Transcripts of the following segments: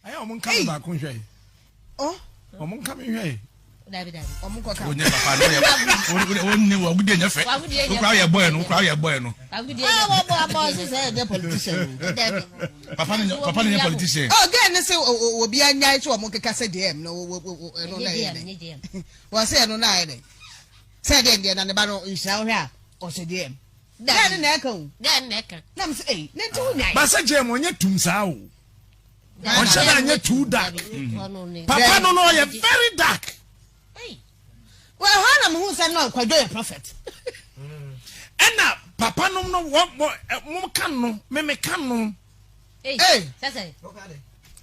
I am coming back. Oh, I'm coming here. David, I'm going to only good enough. Cry a boy, no cry a boy. No, I would the politician. Papa, a politician. Oh, again, so will be a night to a mocha said, no, was said on Friday. Said Indian and the barrel is out here, or said, dear. Then an echo, then necker. Nam say, let 2 nights. Massa Jam on your tombsao. On Shana, too dark. Papa, no, you're very dark. Well, Hannah, who said no, quite a prophet. And now, Papa, no, what more can no, me can no. Hey,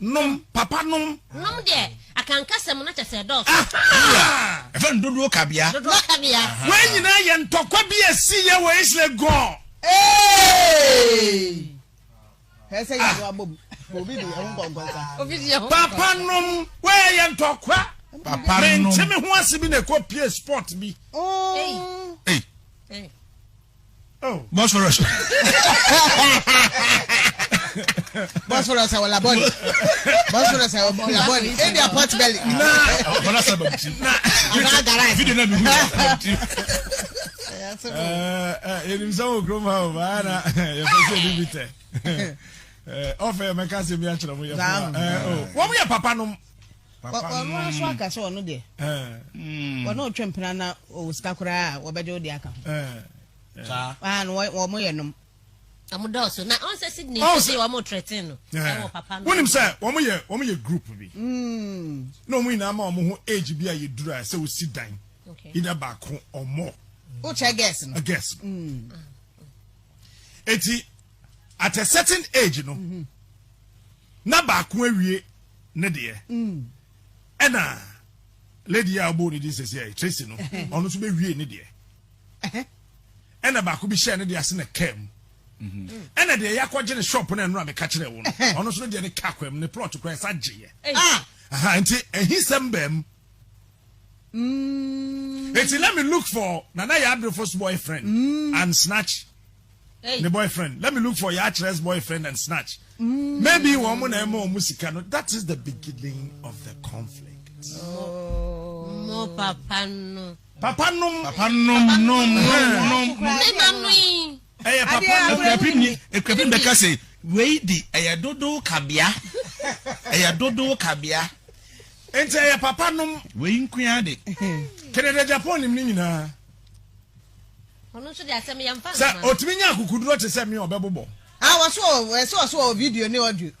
No, Papa, no. no, dear. I can't cast them not as a dog. If I don't look at ya, When you know, and talk, what be a see your ways let go. Hey! I say, Papa, no, where you talk, what? Papa, no, tell me who wants to be a copy sport me. Oh, Hey. Oh, most for us. boss for us, our labor. Boss for us, our labor. In their pot belly. You didn't know. It is so groom over. Offer my cousin, me actually. What we are, Papa, no. Papa, so I can show no day. Well, no champion or Skakura or Bajo Diaka. And what more, no. I'm a dog, now answer Sydney. Oh, say one more threatening. Papa. When him say, one more group be. No, we now more age be a you dry, so we sit down. Either back or more. Which I guess. I guess. Eti at a certain age, you know. Na back where we ne dear. And lady Alboni this is here, Tracey no. On to be we ne dear. And a back will be sharing the as in a cam. And a day I quite a shop and run a catcher one. Honestly, the caquem, the plot to cry Saji. And he sent them. Let me look for Nana the first boyfriend and snatch the boyfriend. Let me look for Yatra's boyfriend and snatch. Maybe one more musicano. That is the beginning of the conflict. No, Papa, no. Papa, no. Hey, Papa, a crapin because say, wait, a dodo cabia. A dodo cabia. And say, Papa, no, we inquired. Can I Japan in Nina? Sir, Otminia who could not send me a bubble. I saw a video near you.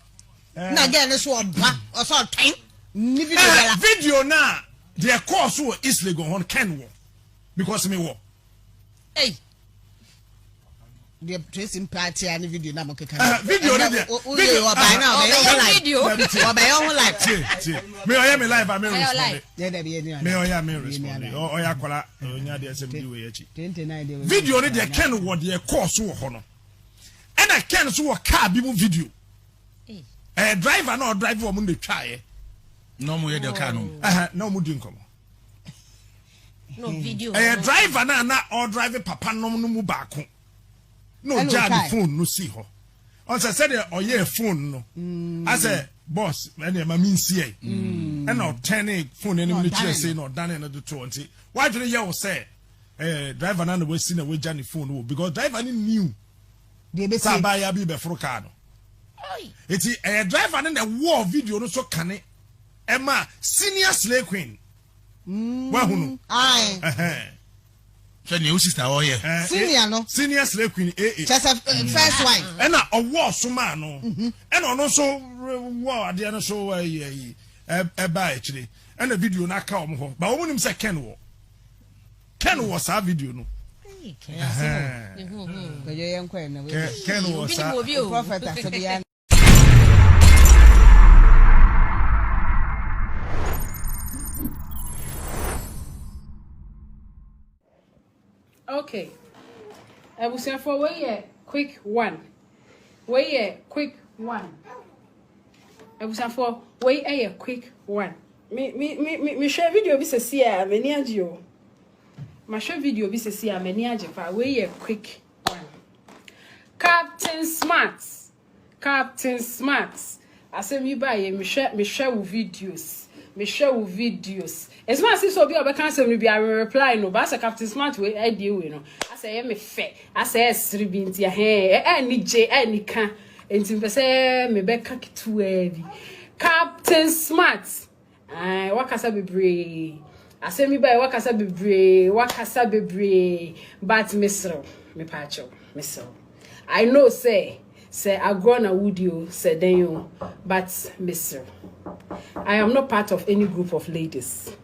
Now again, I saw a saw time. Video now, their course is legal on Kenwo because me war. Hey. The Tracey party and video now. Video by now. Video. May I am alive? I may respond. Oh, I call video. They can what their course honor. And I can so a car people video. A driver no driver on the try. No more the car. No more drink. No video. A driver na or driver papa no mu back. No jab phone no see her. Once I said or yeah phone no. I said boss and my mean see and I'll turn a phone any minute say no done another 20. Why do you say driver na we see na we Johnny phone because driver knew they be say buy ya be before car no. It's a driver in the war video no so can it Emma senior slave queen. Well who aye. So new sister oh yeah. Senior slave queen just first wife. And a war so man no. And also war the so buy actually. And the video na come home. But when him say Ken was a video no. Ken was a prophet after the end. Okay. I will say for way quick one. Way quick one. I will say for way a quick one. Me share video bi sesi a mani age o. Ma share video bi sesi a mani age fa way quick one. Captain Smart. asem yi ba ye me share wo videos. Me share wo videos. It's not as if so be obeka asem no be I reply no, but as Captain Smart we e dey we no. I say me fe. I say esri bi ntia ni je ni ka. Enti pese me beka kitu bi. Captain Smart. Wakasa bebre. Asemi ba wakasa bebre. But Mr. Me pacho. Mr. I know say agrona wudio say then you, but Mr. I am not part of any group of ladies.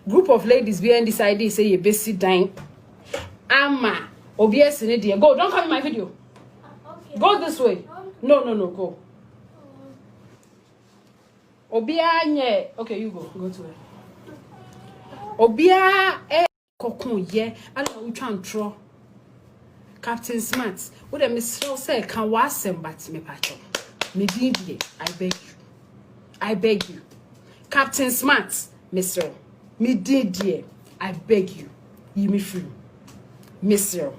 Group of ladies behind this idea say you basic dying. Ama OBS in it. Go, don't come in my video. Okay. Go this way. No, go. Obia nye. Okay, you go. Go to it. Obia kokon ye. Ala u twan tro. Captain Smart. Wo dem Mr. say kan wasem but me pacho. Me dingie. I beg you. Captain Smart, Mr. Me dingie. I beg you. You me free. Mr.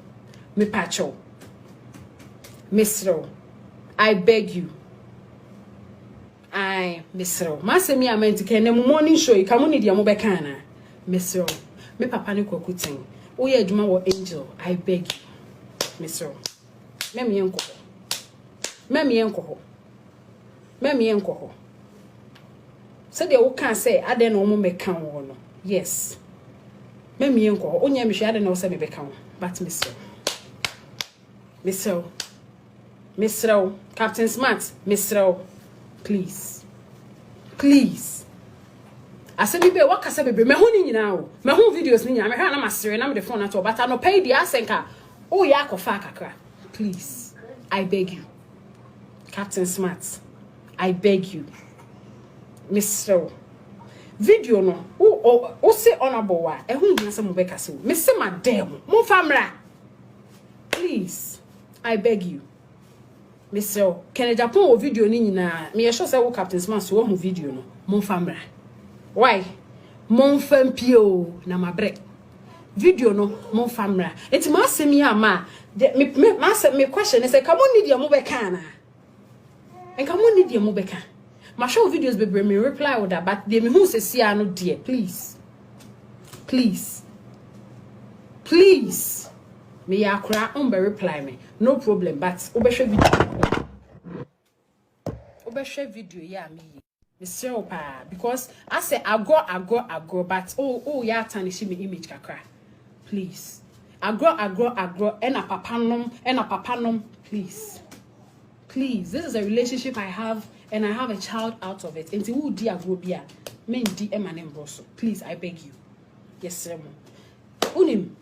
Me pacho. Mr. I beg you. Mr. Masemi amenti ke na morning show you come need ya mo beka na. Mr. Me papa ne kwakutin. Wo ye adwuma wo Angel. I beg you. Mr. Memi enko. So de wo kan say ade na omo meka wo no. Yes. Memi enko. Onya me hwe ade na wo say me beka wo. But Mr. Captain Smart, Mr. Please. Asemi be wakasa bebe me hu ni nyina o. Me hu videos ni nyina me hwa na masere na me the phone ato but no pay the asenka. Oh ya kofa kakra. Please. I beg you. Captain Smart. I beg you. Mr. Video no. O say honorable wa. E hu nyina se mo beka se. Me se madam. Mo famra. Please. I beg you. Mr. Agyapong o video ni nyina. Me sure say wo Captain Smart so wo video no. Mo famra. Why? Mon fampio na mabre. Video no mon famra. Eti ma asemi ama. Me question is come on need your mo beka na. And come on need your mo beka. Ma show videos be me reply with that but they me who say see no dear. Please. Me ya kra on be reply me. No problem but obehwe video ya me. Mr. Pa because I say I go but ya tarnish me image kakra. Please. I grow and a papanom please. This is a relationship I have and I have a child out of it. Until who dear go be a men DM and embroso. Please, I beg you. Yes, sir. Unim.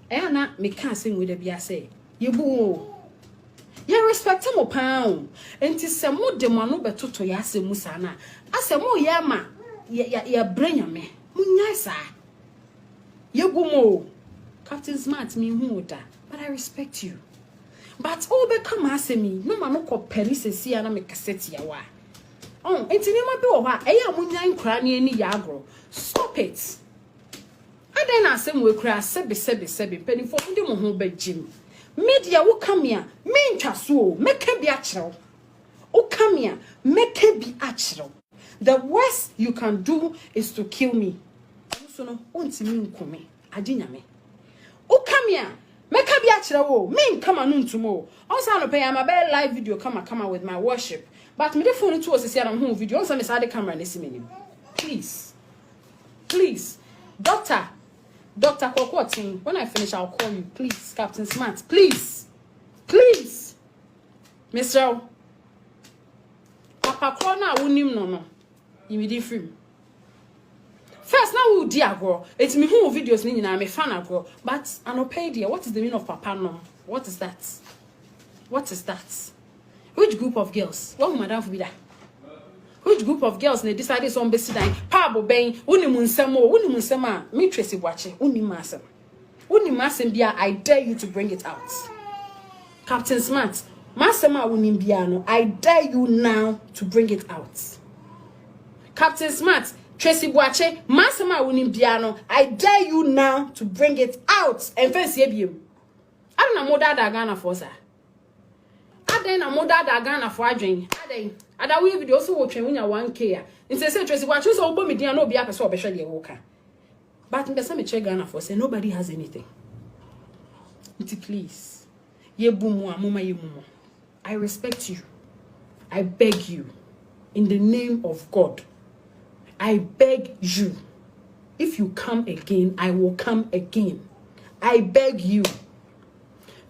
Ayana me can't sing with the bia say. You boo. You respect him pound. And tis some more demano beto to yase musana. I say more yama. Ya brain me. Munyasa. You boo. Captain Smart me who da. But I respect you. But become asemi. No man no ko penise si ana me cassette ya wa. Oh, enti nema be o ha. Eya munyan kra ne ani ya agro. Stop it. Aden asem we kra sebe penifo ndi mo ho ba jim. Media wo come here, me ntwa so, meka bi akyerew. Wo come here, meka bi akyerew. The worst you can do is to kill me. So no, ontimi nkome, aginyame. Wo come here, meka bi akyerew, me nkama no ntumo. Also no pay am a live video come with my worship. But me the phone to us am home video. Also me side camera na simenim. Please. Dr. Kokotin, when I finish, I'll call you. Please, Captain Smart. Please. Mr. Papa Corner, unim no. Immediate film. First, now we'll dear girl. It's me who videos ni na me fan girl. But I no pay dear. What is the meaning of Papa no? What is that? Which group of girls? What madam for be that? Which group of girls ne decided so beside Pabo Ben, Unimunsemo, me Tracey watching, Unimasem bia, I dare you to bring it out. Captain Smart, Masema Unimbiano, I dare you now to bring it out. Captain Smart, Tracey Boache, Masema Unimbiano, I dare you now to bring it out. And first, I don't know more that Ghana for sir. I aden na moda da Ghana for adwen aden ada we video so wo twen wunya 1k a nti say Tracey wa twen so obo me dia na obi apese obehwe de wo ka but mbesa me check Ghana for say nobody has anything nti please ye bumu amoma ye mumu I respect you. I beg you, in the name of God, I beg you, if you come again, I will come again. I beg you.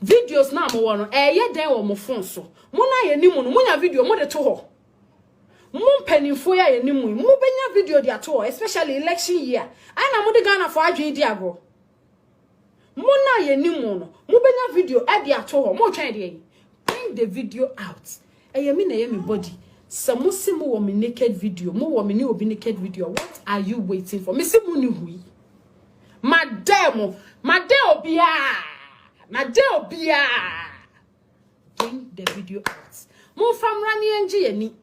Videos na mo wono ye den wo mo phone so. Mo na ye nimu no mo nya video mo de to ho. Mo mpanimfo ya ye nimu mo benya video de ato ho, especially election year. Ai na mo de Ghana for adwen di ago. Mo na ye nimu no mo benya video e de ato ho. Mo twen de bring the video out. Eyemi na yemi body. Some mo wo me naked video. Mo wo me ni obi naked video. What are you waiting for? Me se mo ni hui. Madam obia. Bring the video out. Mo famra ni enje yani.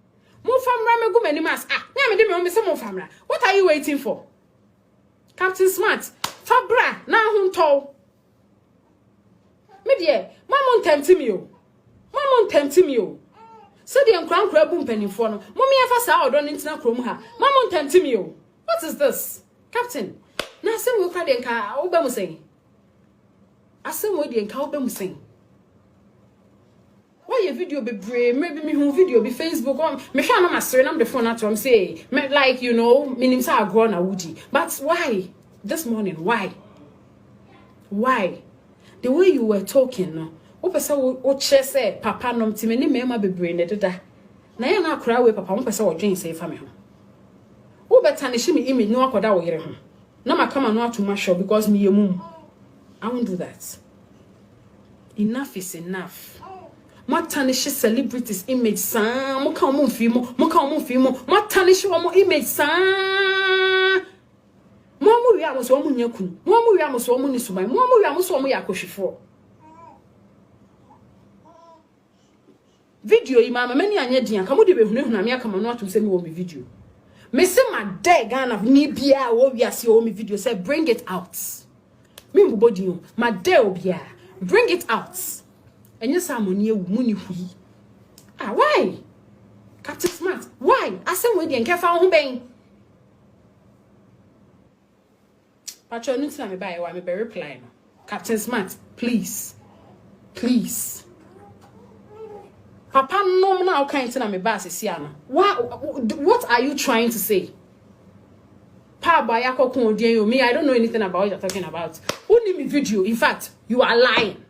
Mo famra me gu mani mas. Na me de me se mo famra. What are you waiting for? Captain Smart. Fabra na hunto. Me de, mama tempt me o. So the uncrankra boom penny for no. Mommy ever saw or don't internet chrome her. Mama tempt me o. What is this? Captain. Na se we kwa den ka oba mu sen. Asem we den ka oba mu sen. Why your video be brave? Maybe me who video be Facebook on me sha na my story na the phone at am say like you know minim say agro na wudi. But why this morning? Why? The way you were talking no. O pesa o che say papa nom ti me ni mema bebre ne deda. Na ye na akra we papa mo pesa o dwen say fa me ho. O beta ne shi me image no akoda wo yere ho. Na makama no atuma show because me yemum. I won't do that. Enough is enough. Mo tarnish celebrities image san. Mo ka mo mfi mo. Mo tarnish wo image san. Mo wi amo so mo nyakun. Mo wi amo so mo ni suban. Mo wi amo so mo yakohwefo. Video yi mama mani anya dian ka mo de behunahuna me aka mo no atum se me wo me video. Me se ma de Ghana ni bia wo wiase wo me video say bring it out. Me mbobodi o ma de obia bring it out. Enye samoni ewu mu ni hui. Why? Captain Smart, why? Asem we de enke fa ho ben. Pacho nu tina me ba e wa me be reply no. Captain Smart, please. Papa no na okay na me ba sesi ana. What are you trying to say? Pa ba ya kokun odian yo me I don't know anything about what you're talking about. Who need me video? In fact, you are lying.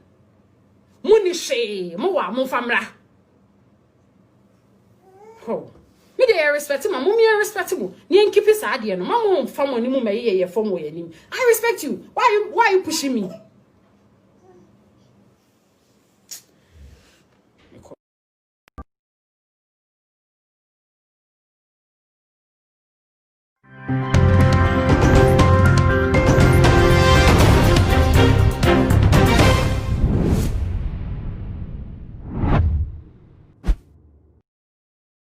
Muni she, mo wa mo famra. Ho. Me dey respect ma mo me respect mo. Ni enkipi sa ade no. Ma mo fam oni mo me ye fam wo yanim. I respect you. Why you pushing me?